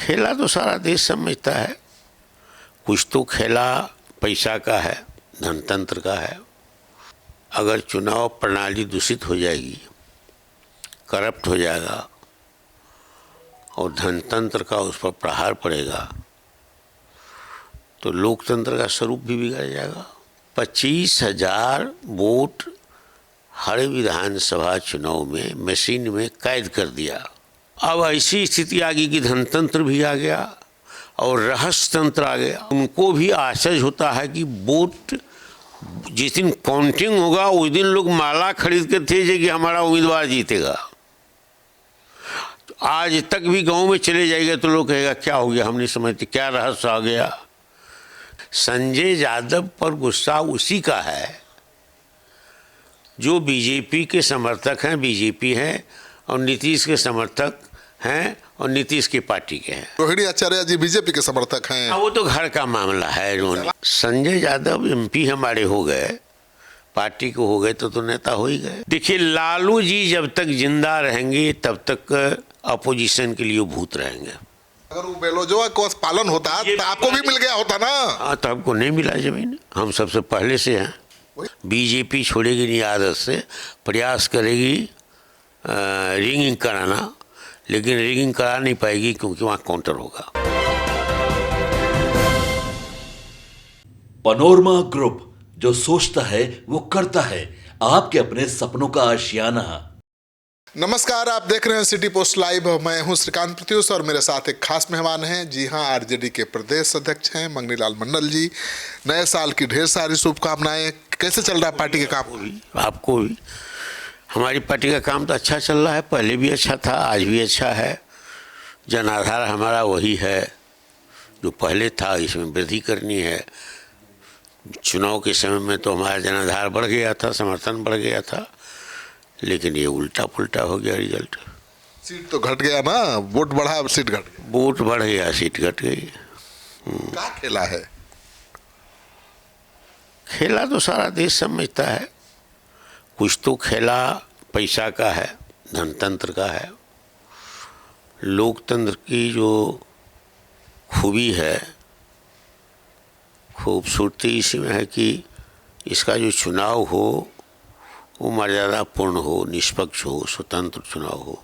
खेला तो सारा देश समझता है। कुछ तो खेला पैसा का है, धनतंत्र का है। अगर चुनाव प्रणाली दूषित हो जाएगी, करप्ट हो जाएगा और धनतंत्र का उस पर प्रहार पड़ेगा तो लोकतंत्र का स्वरूप भी बिगड़ जाएगा। 25,000 वोट हर विधानसभा चुनाव में मशीन में कैद कर दिया। अब ऐसी स्थिति आ गई कि धनतंत्र भी आ गया और रहस्य तंत्र आ गया। उनको भी आश्चर्य होता है कि वोट जिस दिन काउंटिंग होगा उस दिन लोग माला खरीद के थे कि हमारा उम्मीदवार जीतेगा। तो आज तक भी गांव में चले जाएगा तो लोग कहेगा क्या हो गया, हम नहीं समझते, क्या रहस्य आ गया। संजय यादव पर गुस्सा उसी का है जो बीजेपी के समर्थक हैं, बीजेपी हैं, और नीतीश के समर्थक हैं और नीतीश की पार्टी के हैं। रोहिणी आचार्य जी बीजेपी के समर्थक हैं। वो तो घर का मामला है। संजय यादव एमपी हमारे हो गए, पार्टी को हो गए तो नेता हो ही गए। देखिए, लालू जी जब तक जिंदा रहेंगे तब तक अपोजिशन के लिए भूत रहेंगे। अगर वो बेलोजवा को पालन होता तो आपको भी मिल गया होता ना। हाँ, तो आपको नहीं मिला जमीन, हम सबसे पहले से हैं। बीजेपी छोड़ेगी नहीं, आदत से प्रयास करेगी रिंगिंग कराना, लेकिन रिंगिंग करा नहीं पाएगी क्योंकि वहाँ काउंटर होगा। पनोरमा ग्रुप, जो सोचता है वो करता है, आपके अपने सपनों का आशियाना। नमस्कार, आप देख रहे हैं सिटी पोस्ट लाइव। मैं हूं श्रीकांत प्रत्युष और मेरे साथ एक खास मेहमान हैं। जी हां, आरजेडी के प्रदेश अध्यक्ष हैं मंगनीलाल मंडल जी। नए साल की ढेर सारी शुभकामनाएं। कैसे चल रहा है पार्टी का काम? आपको भी। हमारी पार्टी का काम तो अच्छा चल रहा है, पहले भी अच्छा था, आज भी अच्छा है। जनाधार हमारा वही है जो पहले था, इसमें वृद्धि करनी है। चुनाव के समय में तो हमारा जनाधार बढ़ गया था, समर्थन बढ़ गया था, लेकिन ये उल्टा पुल्टा हो गया रिजल्ट। सीट तो घट गया ना, वोट बढ़ा, सीट घट गई। वोट बढ़ गया, सीट घट गई। क्या खेला है? खेला तो सारा देश समझता है। कुछ तो खेला पैसा का है, धनतंत्र का है। लोकतंत्र की जो खूबी है, खूबसूरती इसी में है कि इसका जो चुनाव हो वो मर्यादापूर्ण हो, निष्पक्ष हो, स्वतंत्र चुनाव हो।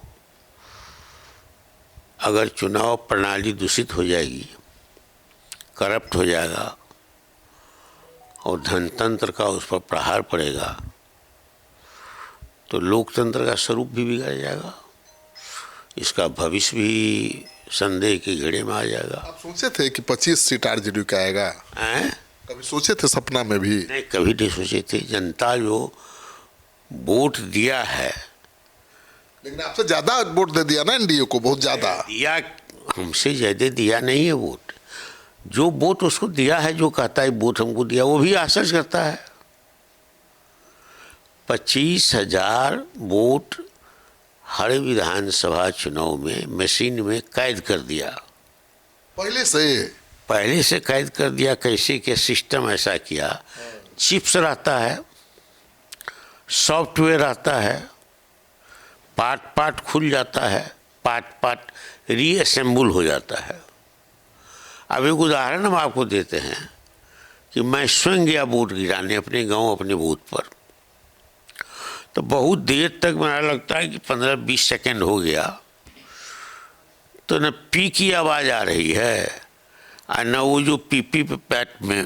अगर चुनाव प्रणाली दूषित हो जाएगी, करप्ट हो जाएगा और धनतंत्र का उस पर प्रहार पड़ेगा तो लोकतंत्र का स्वरूप भी बिगड़ जाएगा। इसका भविष्य भी संदेह के घेरे में आ जाएगा। आप सोचे थे कि 25 सीट आरजेडी का आएगा? कभी सोचे थे सपना में भी? नहीं, कभी नहीं सोचे थे। जनता जो वोट दिया है, लेकिन आपसे ज्यादा वोट दे दिया ना एनडीए को, बहुत ज्यादा दिया। हमसे ज्यादा दिया नहीं है वोट। जो वोट उसको दिया है, जो कहता है वोट हमको दिया, वो भी आश्चर्य करता है। 25,000 वोट हर विधानसभा चुनाव में मशीन में कैद कर दिया। पहले से कैद कर दिया। कैसे के सिस्टम ऐसा किया, चिप्स रहता है, सॉफ्टवेयर आता है, पार्ट पार्ट खुल जाता है, पार्ट पार्ट रीअसेंबल हो जाता है। अब एक उदाहरण हम आपको देते हैं कि मैं स्वयं गया वोट गिराने अपने गांव, अपने बूथ पर। तो बहुत देर तक मेरा लगता है कि 15-20 सेकेंड हो गया, तो न पी की आवाज़ आ रही है और न वो जो पीपी पैट में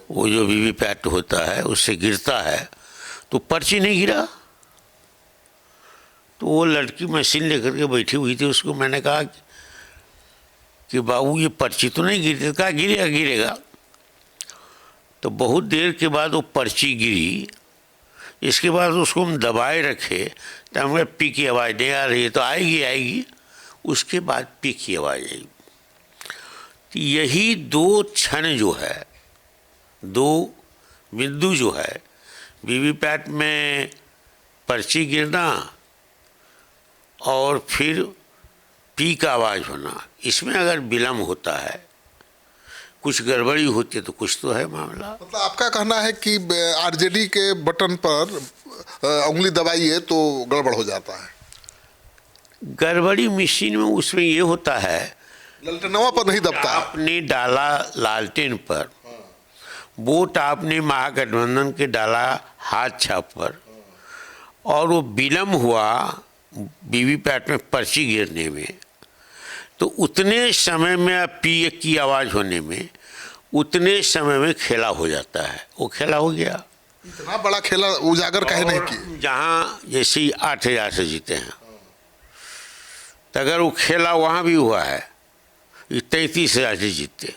वो जो वीवी पैट होता है उससे गिरता है, तो पर्ची नहीं गिरा। तो वो लड़की मशीन लेकर के बैठी हुई थी, उसको मैंने कहा कि बाबू ये पर्ची तो नहीं गिरती। कहा गिरेगा गिरेगा। तो बहुत देर के बाद वो पर्ची गिरी। इसके बाद उसको हम दबाए रखे तो हमें पी की आवाज़ नहीं आ रही है, तो आएगी। उसके बाद पी की आवाज़ आई। तो यही 2 क्षण जो है, 2 बिंदु जो है, वीवीपैट में पर्ची गिरना और फिर पी का आवाज़ होना, इसमें अगर विलम्ब होता है, कुछ गड़बड़ी होती है तो कुछ तो है मामला। मतलब आपका कहना है कि आरजेडी के बटन पर उंगली दबाइए तो गड़बड़ हो जाता है? गड़बड़ी मशीन में उसमें ये होता है ललटनवा पर नहीं दबता है। आपने डाला लालटेन पर, वोट आपने महागठबंधन के डाला हाथ छाप पर, और वो विलम्ब हुआ वीवीपैट में पर्ची गिरने में, तो उतने समय में पी की आवाज़ होने में उतने समय में खेला हो जाता है। वो खेला हो गया। इतना बड़ा खेला उजागर काहे नहीं किए? जहाँ जैसे ही 8,000 से जीते हैं, तो अगर वो खेला वहाँ भी हुआ है, 33,000 से जीते,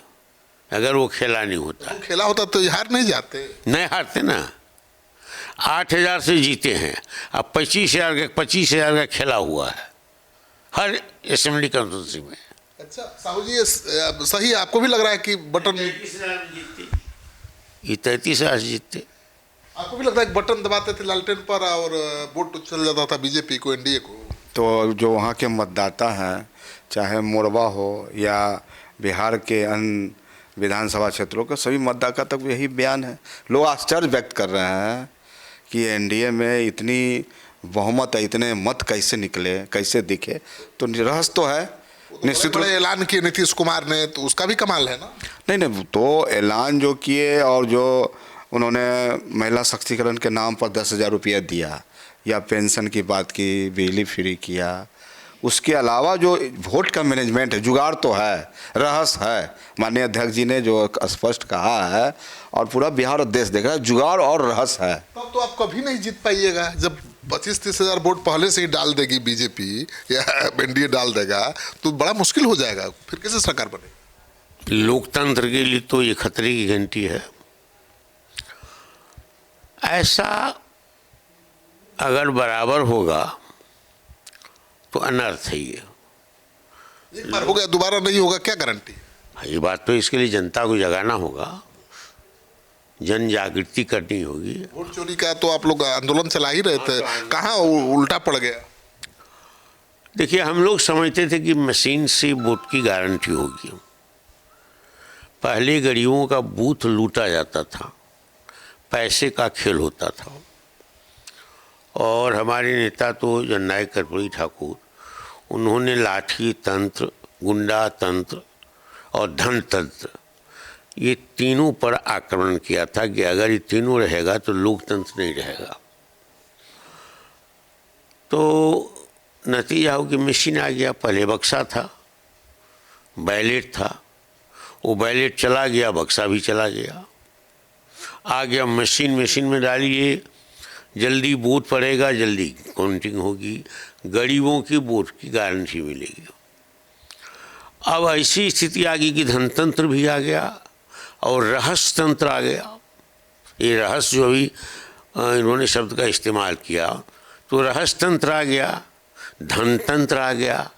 अगर वो खेला नहीं होता, वो खेला होता तो हार नहीं जाते। नहीं हारते ना। 8,000 से जीते हैं, अब 25,000 का खेला हुआ है हर असेंबली कॉन्स्टिट्यूंसी में। अच्छा साहू जी, ये सही आपको भी लग रहा है कि बटन, ये 33,000 से जीतते। आपको भी लगता है कि बटन दबाते थे लालटेन पर और वोट चल जाता था बीजेपी को, एनडीए को? तो जो वहाँ के मतदाता हैं, चाहे मोरवा हो या बिहार के अन्य विधानसभा क्षेत्रों के सभी मतदाता तक यही बयान है। लोग आश्चर्य व्यक्त कर रहे हैं कि एनडीए में इतनी बहुमत है, इतने मत कैसे निकले, कैसे दिखे। तो रहस्य तो है, निश्चित रूप बड़े ऐलान किए नीतीश कुमार ने, तो उसका भी कमाल है ना। नहीं, तो ऐलान जो किए और जो उन्होंने महिला सशक्तिकरण के नाम पर 10,000 रुपया दिया, या पेंशन की बात की, बिजली फ्री किया, उसके अलावा जो वोट का मैनेजमेंट है, जुगाड़ तो है, रहस्य है। माननीय अध्यक्ष जी ने जो स्पष्ट कहा है और पूरा बिहार और देश देख रहा है, जुगाड़ और रहस्य है। तब तो आप कभी नहीं जीत पाइएगा। जब 25-30 हज़ार वोट पहले से ही डाल देगी बीजेपी या एनडीए डाल देगा, तो बड़ा मुश्किल हो जाएगा। फिर कैसे सरकार बनेगी? लोकतंत्र के लिए तो ये खतरे की घंटी है। ऐसा अगर बराबर होगा तो अनर्थ है ये। एक बार हो गया, दोबारा नहीं होगा, क्या गारंटी? ये बात तो इसके लिए जनता को जगाना होगा, जन जागृति करनी होगी। वोट चोरी का तो आप लोग आंदोलन चला ही रहे थे, कहाँ उल्टा पड़ गया? देखिए, हम लोग समझते थे कि मशीन से वोट की गारंटी होगी। पहले गरीबों का बूथ लूटा जाता था, पैसे का खेल होता था, और हमारे नेता तो जननायक कर्पूरी ठाकुर, उन्होंने लाठी तंत्र, गुंडा तंत्र और धन तंत्र, ये तीनों पर आक्रमण किया था कि अगर ये तीनों रहेगा तो लोकतंत्र नहीं रहेगा। तो नतीजा हो कि मशीन आ गया। पहले बक्सा था, बैलेट था, वो बैलेट चला गया, बक्सा भी चला गया। आ गया मशीन, मशीन में डालिए, जल्दी वोट पड़ेगा, जल्दी काउंटिंग होगी, गरीबों की वोट की गारंटी मिलेगी। अब ऐसी स्थिति आ गई कि धनतंत्र भी आ गया और रहस्य तंत्र आ गया। ये रहस्य जो भी इन्होंने शब्द का इस्तेमाल किया, तो रहस्य तंत्र आ गया, धनतंत्र आ गया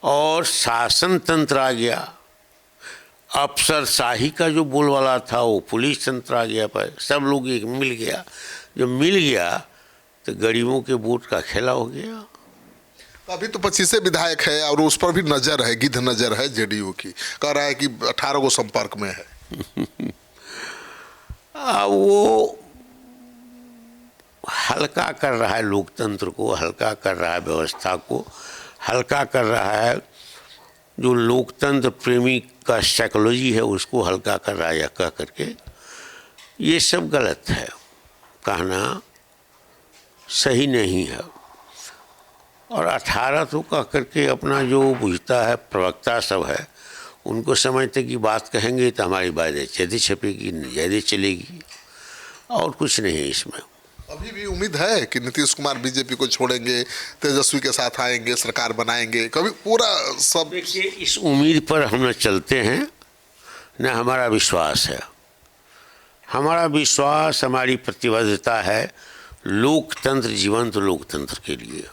और शासन तंत्र आ गया। अफसरशाही का जो बोलवाला था वो पुलिस तंत्र आ गया, पर सब लोग एक मिल गया। जब मिल गया तो गरीबों के वोट का खेला हो गया। अभी तो 25 विधायक है और उस पर भी नजर है, गिद्ध नजर है जेडीयू की। कह रहा है कि 18 को संपर्क में है। वो हल्का कर रहा है लोकतंत्र को, हल्का कर रहा है व्यवस्था को, हल्का कर रहा है जो लोकतंत्र प्रेमी का साइकोलॉजी है उसको हल्का कर रहा है, या कह करके। ये सब गलत है, कहना सही नहीं है। और 18 तो कह करके अपना जो बुझता है प्रवक्ता सब है, उनको समझते कि बात कहेंगे तो हमारी बात ज़्यादा छपेगी, ज़्यादा चलेगी, और कुछ नहीं है इसमें। अभी भी उम्मीद है कि नीतीश कुमार बीजेपी को छोड़ेंगे, तेजस्वी के साथ आएंगे, सरकार बनाएंगे, कभी पूरा सब? देखिए, इस उम्मीद पर हम न चलते हैं, न हमारा विश्वास है। हमारा विश्वास, हमारी प्रतिबद्धता है लोकतंत्र, जीवंत लोकतंत्र के लिए।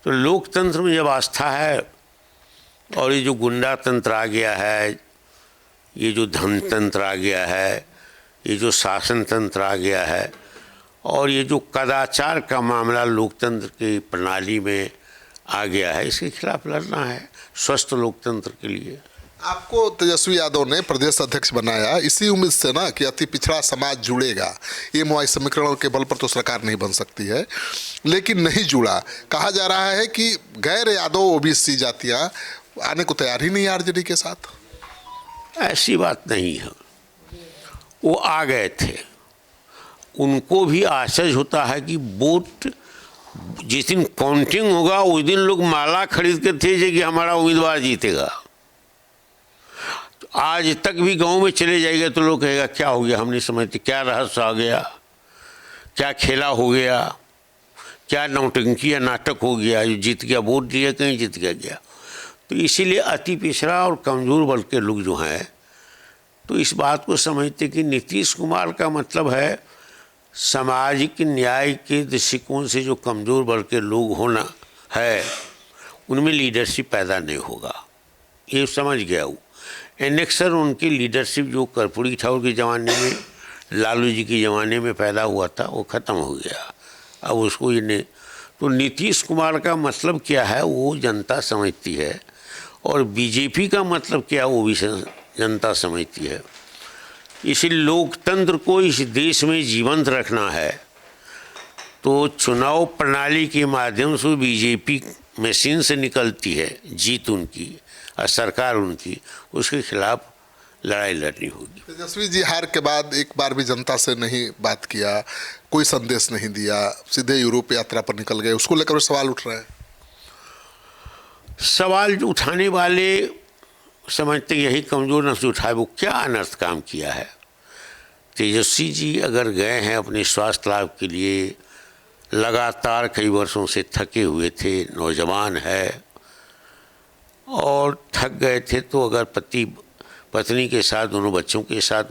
तो लोकतंत्र में जब आस्था है, और ये जो गुंडा तंत्र आ गया है, ये जो धनतंत्र आ गया है, ये जो शासन तंत्र आ गया है, और ये जो कदाचार का मामला लोकतंत्र की प्रणाली में आ गया है, इसके खिलाफ लड़ना है स्वस्थ लोकतंत्र के लिए। आपको तेजस्वी यादव ने प्रदेश अध्यक्ष बनाया इसी उम्मीद से ना कि अति पिछड़ा समाज जुड़ेगा। ये MOI समीकरण के बल पर तो सरकार नहीं बन सकती है, लेकिन नहीं जुड़ा। कहा जा रहा है कि गैर यादव OBC जातियाँ आने को तैयार ही नहीं है आरजेडी के साथ। ऐसी बात नहीं है, वो आ गए थे, उनको भी आश्चर्य होता है कि वोट जिस दिन काउंटिंग होगा उस दिन लोग माला खरीद के थे कि हमारा उम्मीदवार जीतेगा। तो आज तक भी गांव में चले जाएगा तो लोग कहेगा क्या हो गया, हम नहीं समझते, क्या रहस्य आ गया, क्या खेला हो गया, क्या नौटंकी या नाटक हो गया, जो जीत गया वोट दिया कहीं जीत गया। तो इसीलिए अति पिछड़ा और कमज़ोर वर्ग के लोग जो हैं तो इस बात को समझते कि नीतीश कुमार का मतलब है सामाजिक न्याय के दृष्टिकोण से जो कमज़ोर वर्ग के लोग होना है उनमें लीडरशिप पैदा नहीं होगा, ये समझ गया वो। एनेक्सर उनकी लीडरशिप जो कर्पूरी ठाकुर के ज़माने में, लालू जी के ज़माने में पैदा हुआ था वो ख़त्म हो गया, अब उसको ये नहीं। तो नीतीश कुमार का मतलब क्या है वो जनता समझती है, और बीजेपी का मतलब क्या वो भी जनता समझती है। इसलिए लोकतंत्र को इस देश में जीवंत रखना है तो चुनाव प्रणाली के माध्यम से बीजेपी मशीन से निकलती है जीत उनकी और सरकार उनकी, उसके खिलाफ लड़ाई लड़नी होगी। तेजस्वी जी हार के बाद एक बार भी जनता से नहीं बात किया, कोई संदेश नहीं दिया, सीधे यूरोप यात्रा पर निकल गए, उसको लेकर सवाल उठ रहे हैं। सवाल जो उठाने वाले समझते यही कमज़ोर नस्ल उठाए, वो क्या अनर्थ काम किया है। तेजस्वी जी अगर गए हैं अपने स्वास्थ्य लाभ के लिए, लगातार कई वर्षों से थके हुए थे, नौजवान है और थक गए थे, तो अगर पति पत्नी के साथ, दोनों बच्चों के साथ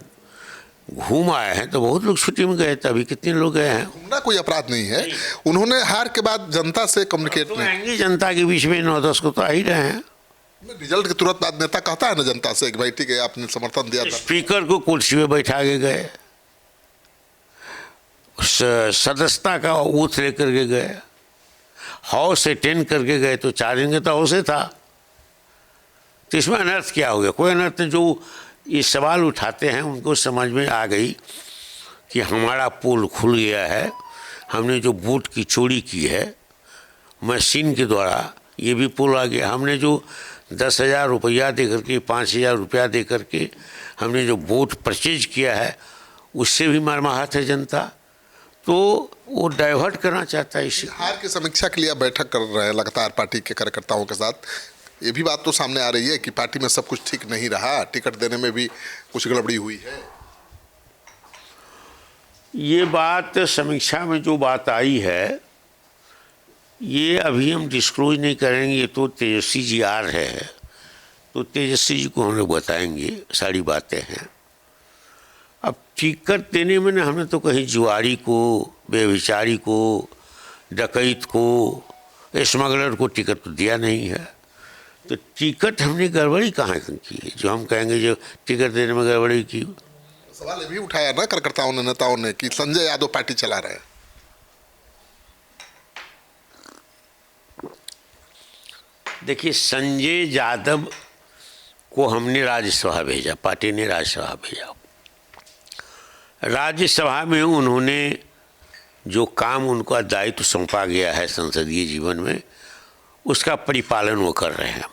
घूम आए हैं तो बहुत लोग छुट्टी में गए थे, अभी कितने लोग गए हैं। घूमना कोई अपराध नहीं है, उन्होंने हार के बाद जनता से कम्युनिकेट तो नहीं। आएंगे जनता के बीच में 9-10 को तो आ ही रहे हैं। रिजल्ट के तुरंत बाद नेता कहता है ना जनता से कि भाई ठीक है आपने समर्थन दिया था। स्पीकर को कुर्सी में बैठा के गए, सदस्यता का बूथ लेकर के गए, हाउस अटेंड करके गए, तो 4 दिन का तो हाउस था। तो इसमें अनर्थ क्या हो गया, कोई अनर्थ नहीं। जो ये सवाल उठाते हैं उनको समझ में आ गई कि हमारा पोल खुल गया है, हमने जो वोट की चोरी की है मशीन के द्वारा, ये भी पोल आ गया। हमने जो 10,000 रुपया दे करके, 5,000 रुपया दे करके हमने जो वोट परचेज किया है उससे भी मरमाहत है जनता, तो वो डाइवर्ट करना चाहता है। इसी हार की समीक्षा के लिए बैठक कर रहे हैं लगातार पार्टी के कार्यकर्ताओं के साथ। ये भी बात तो सामने आ रही है कि पार्टी में सब कुछ ठीक नहीं रहा, टिकट देने में भी कुछ गड़बड़ी हुई है। ये बात समीक्षा में जो बात आई है ये अभी हम डिस्क्लोज नहीं करेंगे, ये तो तेजस्वी जी आ रहे हैं तो तेजस्वी जी को हम लोग बताएंगे, सारी बातें हैं। अब टिकट देने में ना हमने तो कहीं जुआरी को, बेविचारी को, डकैत को, स्मगलर को टिकट तो दिया नहीं है। तो टिकट हमने गड़बड़ी कहाँ की है जो हम कहेंगे जो टिकट देने में गड़बड़ी की। सवाल ये भी उठाया ना कार्यकर्ताओं ने, नेताओं ने, कि संजय यादव पार्टी चला रहे हैं। देखिए संजय यादव को हमने राज्यसभा भेजा, पार्टी ने राज्यसभा भेजा। राज्यसभा में उन्होंने जो काम उनका दायित्व सौंपा गया है संसदीय जीवन में उसका परिपालन वो कर रहे हैं,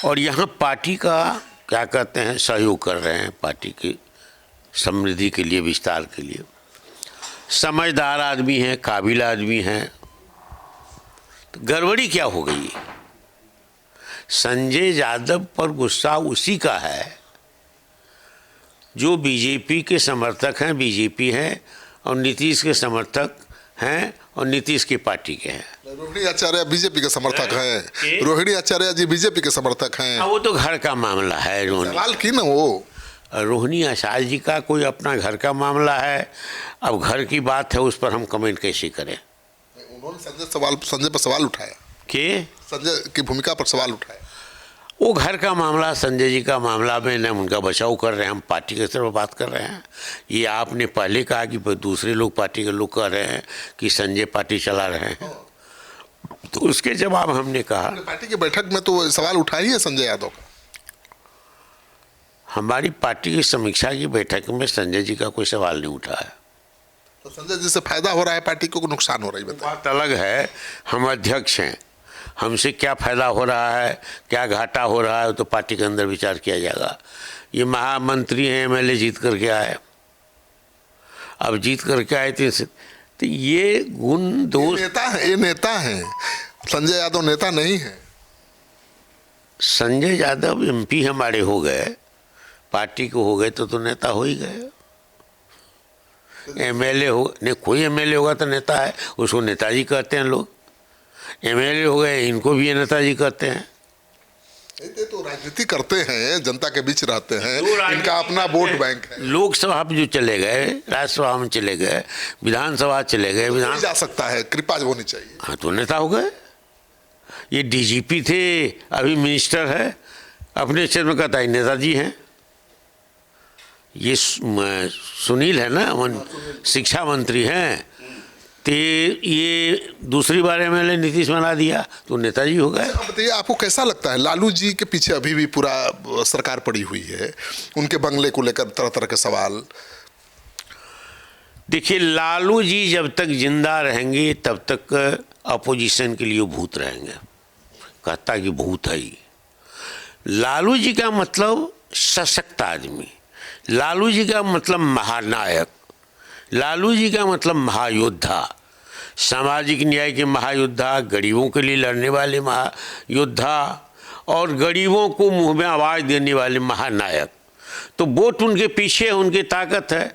और यहाँ पार्टी का क्या कहते हैं सहयोग कर रहे हैं, पार्टी की समृद्धि के लिए, विस्तार के लिए। समझदार आदमी हैं, काबिल आदमी हैं। तो गड़बड़ी क्या हो गई? संजय यादव पर गुस्सा उसी का है जो बीजेपी के समर्थक हैं, बीजेपी हैं, और नीतीश के समर्थक हैं और नीतीश की पार्टी के हैं। रोहिणी आचार्य बीजेपी के समर्थक हैं, रोहिणी आचार्य जी बीजेपी के समर्थक हैं। वो तो घर का मामला है। सवाल की ना वो रोहिणी आचार्य जी का कोई अपना घर का मामला है, अब घर की बात है, उस पर हम कमेंट कैसे करें। उन्होंने संजय पर सवाल उठाया कि संजय की भूमिका पर सवाल उठाया। वो घर का मामला, संजय जी का मामला में न उनका बचाव कर रहे हैं, हम पार्टी के तरफ बात कर रहे हैं। ये आपने पहले कहा कि दूसरे लोग, पार्टी के लोग कह रहे हैं कि संजय पार्टी चला रहे हैं, तो उसके जवाब हमने कहा। पार्टी की बैठक में तो सवाल उठा ही है संजय यादव का। हमारी पार्टी की समीक्षा की बैठक में संजय जी का कोई सवाल नहीं उठा है। तो संजय जी से फायदा हो रहा है, पार्टी को नुकसान हो रहा है? बात अलग है, हम अध्यक्ष हैं, हमसे क्या फ़ायदा हो रहा है, क्या घाटा हो रहा है, तो पार्टी के अंदर विचार किया जाएगा। ये महामंत्री हैं, एमएलए जीत करके आए, अब जीत करके आए तो ये गुण दोष। ये नेता हैं, संजय यादव नेता नहीं है। संजय यादव एमपी हमारे हो गए, पार्टी को हो गए तो नेता हो ही गए। एमएलए हो नहीं, कोई एमएलए होगा तो नेता है, उसको नेताजी कहते हैं लोग। एमएलए हो गए, इनको भी ये नेताजी कहते हैं। ये तो राजनीति करते हैं, जनता के बीच रहते हैं, इनका अपना वोट बैंक है। लोकसभा में जो चले गए, राज्यसभा में चले गए, विधानसभा चले गए, विधान जा सकता है, कृपा होनी चाहिए। हाँ, तो नेता हो गए। ये डीजीपी थे, अभी मिनिस्टर है, अपने क्षेत्र में कहता है नेताजी हैं। ये सुनील है ना, शिक्षा मंत्री हैं, तो ये दूसरी बार एमएलए नीतीश बना दिया तो नेताजी हो गए। बताइए, आपको कैसा लगता है, लालू जी के पीछे अभी भी पूरा सरकार पड़ी हुई है, उनके बंगले को लेकर तरह तरह के सवाल। देखिए, लालू जी जब तक जिंदा रहेंगे तब तक अपोजिशन के लिए भूत रहेंगे, कहता कि भूत है ही। लालू जी का मतलब सशक्त आदमी, लालू जी का मतलब महानायक, लालू जी का मतलब महायोद्धा, सामाजिक न्याय के महायोद्धा, गरीबों के लिए लड़ने वाले महायोद्धा और गरीबों को मुंह में आवाज़ देने वाले महानायक। तो वोट उनके पीछे, उनकी ताकत है।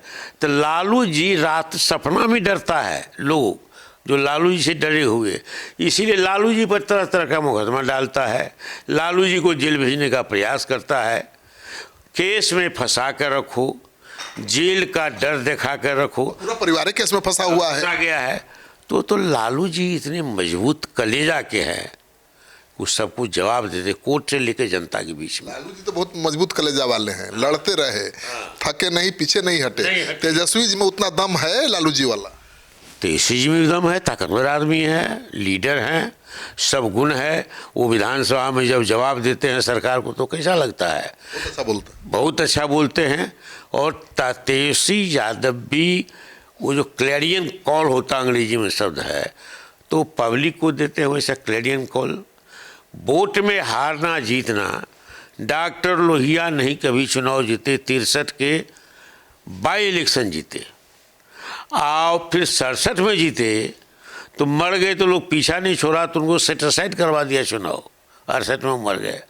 तो लालू जी रात सपना में डरता है लोग, जो लालू जी से डरे हुए, इसीलिए लालू जी पर तरह तरह का मुकदमा डालता है, लालू जी को जेल भेजने का प्रयास करता है, केस में फंसा कर रखो, जेल का डर दिखा कर रखो। पूरा परिवार केस में फंसा हुआ है, फंसा गया है। तो लालू जी इतने मजबूत कलेजा के हैं, वो सब कुछ जवाब देते, कोर्ट से लेकर जनता के बीच में। लालू जी तो बहुत मजबूत कलेजा वाले हैं, लड़ते रहे, थके नहीं, पीछे नहीं हटे। तेजस्वी जी में उतना दम है लालू जी वाला? तेजस्वी जी में एकदम है, ताकतवर आदमी है, लीडर हैं, सब गुण है। वो विधानसभा में जब जवाब देते हैं सरकार को तो कैसा लगता है, बहुत अच्छा बोलते हैं। और तेजस्वी यादव भी, वो जो क्लैरियन कॉल होता अंग्रेजी में शब्द है, तो पब्लिक को देते हैं वैसा क्लैरियन कॉल। वोट में हारना जीतना, डॉक्टर लोहिया नहीं कभी चुनाव जीते, 63 के बाई इलेक्शन जीते, और फिर 67 में जीते तो मर गए, तो लोग पीछा नहीं छोड़ा, तो उनको सेटिसाइड करवा दिया चुनाव, 68 में मर गए।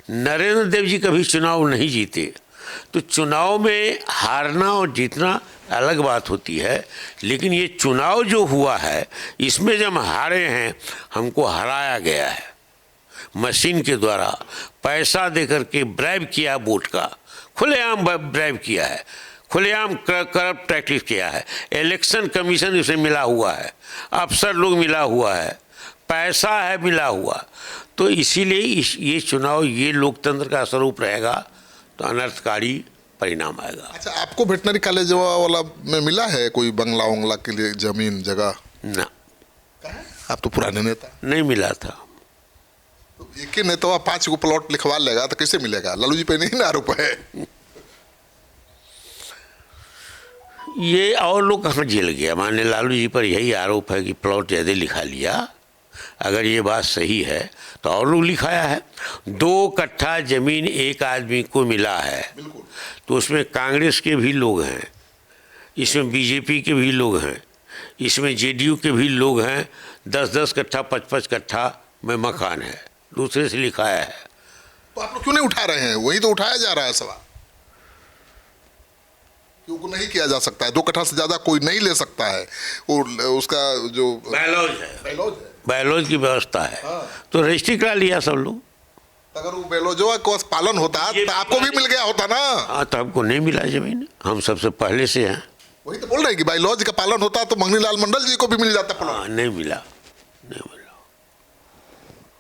नरेंद्र देव जी कभी चुनाव नहीं जीते। तो चुनाव में हारना और जीतना अलग बात होती है, लेकिन ये चुनाव जो हुआ है इसमें जब हारे हैं, हमको हराया गया है मशीन के द्वारा, पैसा देकर के ब्राइब किया, वोट का खुलेआम ब्राइब किया है, खुलेआम करप्ट प्रैक्टिस किया है, इलेक्शन कमीशन इसे मिला हुआ है, अफसर लोग मिला हुआ है, पैसा है मिला हुआ। तो इसीलिए ये चुनाव, ये लोकतंत्र का स्वरूप रहेगा तो अनर्थकारी परिणाम आएगा। अच्छा, आपको वेटनरी कॉलेज वाला में मिला है कोई बंगला वंगला के लिए जमीन जगह? ना, आप तो पुराने नेता। नहीं मिला था। तो एक ही नेता 5 को प्लॉट लिखवा लेगा तो कैसे मिलेगा? लालू जी पे नहीं ना आरोप है? ये और लोग कहाँ जेल गया, माने लालू जी पर यही आरोप है कि प्लॉट ज़्यादा लिखा लिया। अगर ये बात सही है तो और लोग लिखाया है। 2 कट्ठा जमीन एक आदमी को मिला है, तो उसमें कांग्रेस के भी लोग हैं, इसमें बीजेपी के भी लोग हैं, इसमें जेडीयू के भी लोग हैं। 10-10 कट्ठा 5-5 कट्ठा में मकान है, दूसरे से लिखाया है। तो आप लोग क्यों नहीं उठा रहे हैं? वही तो उठाया जा रहा है सवाल, क्योंकि नहीं किया जा सकता है। 2 कट्ठा से ज्यादा कोई नहीं ले सकता है, और उसका जो बायलॉज की व्यवस्था है। तो रजिस्ट्री करा लिया सब लोग। अगर वो बेलोजवा को पालन होता तो आपको भी मिल गया होता ना। हाँ, तो हमको नहीं मिला जमीन, हम सबसे पहले से हैं। वही तो बोल रहे हैं कि बायलॉज का पालन होता तो मंगनीलाल मंडल जी को भी मिल जाता। हाँ, नहीं मिला।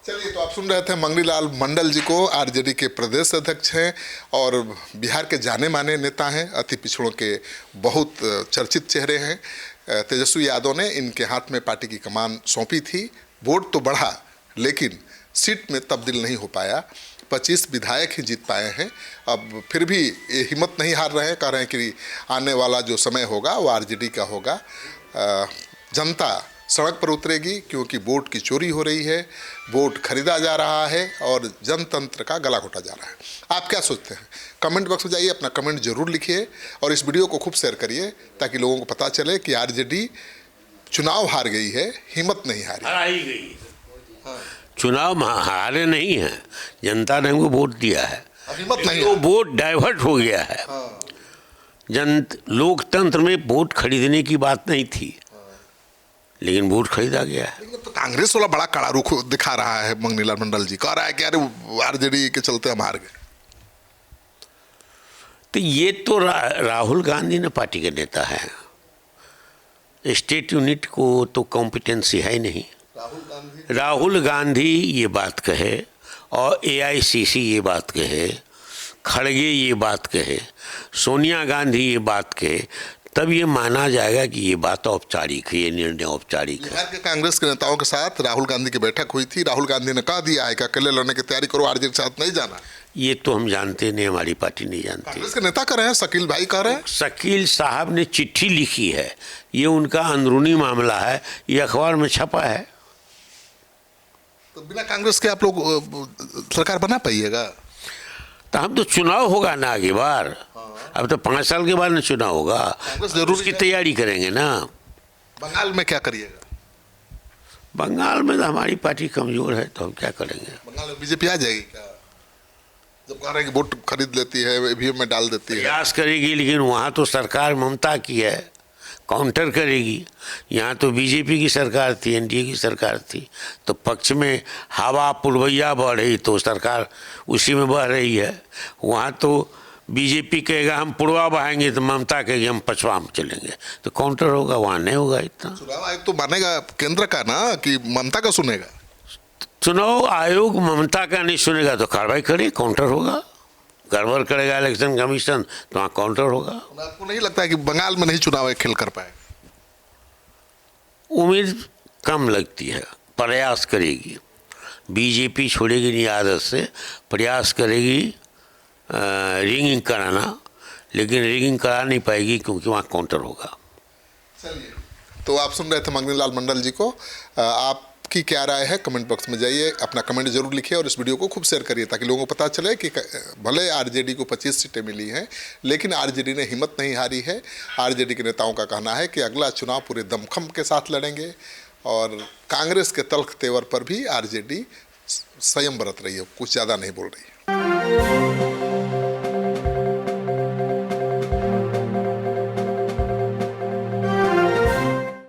चलिए, तो आप सुन रहे थे मंगनीलाल मंडल जी को, आरजेडी के प्रदेश अध्यक्ष हैं और बिहार के जाने माने नेता हैं, अति पिछड़ों के बहुत चर्चित चेहरे हैं। तेजस्वी यादव ने इनके हाथ में पार्टी की कमान सौंपी थी। वोट तो बढ़ा लेकिन सीट में तब्दील नहीं हो पाया। 25 विधायक ही जीत पाए हैं। अब फिर भी ये हिम्मत नहीं हार रहे हैं, कह रहे हैं कि आने वाला जो समय होगा वो आरजेडी का होगा। जनता सड़क पर उतरेगी, क्योंकि वोट की चोरी हो रही है, वोट खरीदा जा रहा है और जनतंत्र का गला घोटा जा रहा है। आप क्या सोचते हैं? कमेंट बॉक्स में जाइए, अपना कमेंट जरूर लिखिए और इस वीडियो को खूब शेयर करिए ताकि लोगों को पता चले कि आरजेडी चुनाव हार गई है, हिम्मत नहीं हारी गई। चुनाव हारे नहीं है, जनता ने उनको वोट दिया है, हिम्मत नहीं वो वोट डाइवर्ट हो गया है। लोकतंत्र में वोट खरीदने की बात नहीं थी, लेकिन वोट खरीदा गया है। तो कांग्रेस वाला बड़ा कड़ा रुख दिखा रहा है, मंगनीलाल मंडल जी कह रहा है कि अरे आरजेडी के चलते हम हार गए। तो ये तो राहुल गांधी ने पार्टी के नेता है, स्टेट यूनिट को तो कॉम्पिटेंसी है ही नहीं। राहुल गांधी ये बात कहे और एआईसीसी ये बात कहे, खड़गे ये बात कहे, सोनिया गांधी ये बात कहे, तब ये माना जाएगा कि ये बात औपचारिक है, ये निर्णय औपचारिक है। बिहार के कांग्रेस के नेताओं के साथ राहुल गांधी की बैठक हुई थी, राहुल गांधी ने कहा दिया है कि अकेले लड़ने की तैयारी करो, आरजेडी के साथ नहीं जाना। ये तो हम जानते नहीं, हमारी पार्टी नहीं जानती। कांग्रेस के नेता कह रहे हैं, शकील भाई कह रहे हैं। शकील साहब ने चिट्ठी लिखी है, ये उनका अंदरूनी मामला है, ये अखबार में छपा है। तो बिना कांग्रेस के आप लोग सरकार बना पाइएगा? तो हम तो चुनाव होगा ना अगली बार, अब तो 5 साल के बाद ना चुनाव होगा, कांग्रेस जरूर उसकी तैयारी करेंगे ना। बंगाल में क्या करिएगा? बंगाल में तो हमारी पार्टी कमजोर है, तो हम क्या करेंगे? बंगाल में बीजेपी आ जाएगी क्या? जब कह रहे हैं कि वोट खरीद लेती है, ईवीएम में डाल देती है। प्रयास करेगी, लेकिन वहाँ तो सरकार ममता की है, काउंटर करेगी। यहाँ तो बीजेपी की सरकार थी, एनडीए की सरकार थी, तो पक्ष में हवा पुरवैया बढ़ रही तो सरकार उसी में बह रही है। वहाँ तो बीजेपी कहेगा हम पुरवा बहाएंगे, तो ममता कहेगी हम पछवा में चलेंगे, तो काउंटर होगा, वहाँ नहीं होगा इतना। चुनाव आयोग तो मानेगा केंद्र का ना, कि ममता का सुनेगा? चुनाव आयोग ममता का नहीं सुनेगा तो कार्रवाई करे, काउंटर होगा। गड़बड़ करेगा इलेक्शन कमीशन तो वहाँ काउंटर होगा। आपको नहीं लगता है कि बंगाल में नहीं चुनाव खेल कर पाएगा? उम्मीद कम लगती है, प्रयास करेगी। बीजेपी छोड़ेगी नहीं आदत से, प्रयास करेगी रिंगिंग कराना, लेकिन रिंगिंग करा नहीं पाएगी क्योंकि वहाँ काउंटर होगा। चलिए, तो आप सुन रहे थे मंगनीलाल मंडल जी को। आपकी क्या राय है? कमेंट बॉक्स में जाइए, अपना कमेंट जरूर लिखिए और इस वीडियो को खूब शेयर करिए ताकि लोगों को पता चले कि भले आरजेडी को 25 सीटें मिली हैं, लेकिन आरजेडी ने हिम्मत नहीं हारी है। आरजेडी के नेताओं का कहना है कि अगला चुनाव पूरे दमखम के साथ लड़ेंगे और कांग्रेस के तल्ख तेवर पर भी आरजेडी संयम बरत रही है, कुछ ज़्यादा नहीं बोल रही है।